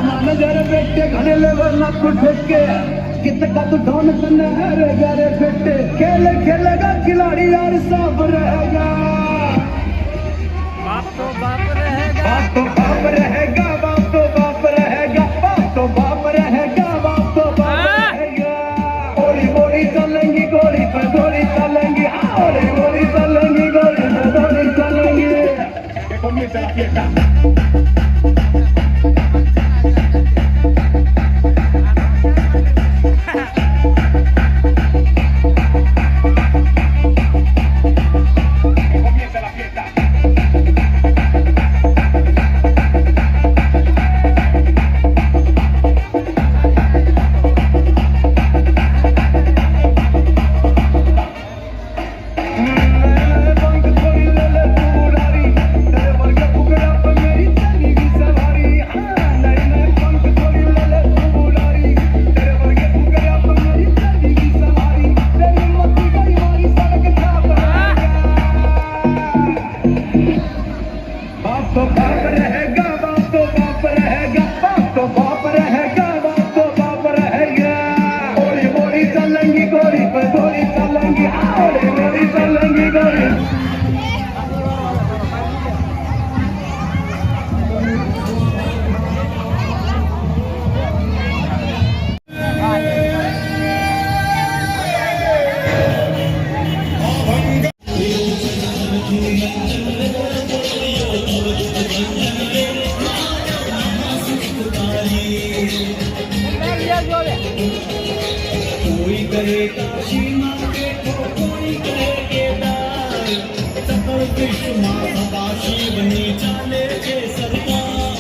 घने लेवल ना तू ठेके कितना तू डॉन करना है रे गारे बेटे खेल खेलेगा खिलाड़ी यार सब रहेगा बाप तो बाप रहेगा बाप तो बाप रहेगा बाप तो बाप रहेगा बाप तो बाप रहेगा बाप तो बाप रहेगा गोली गोली चलेंगी गोली पर गोली चलेंगी गोली गोली चलेंगी गोली पर गोली चलेंगी कोई करेगा सीमा के कोई करेगा सकल विश्व मां सदा शिव ने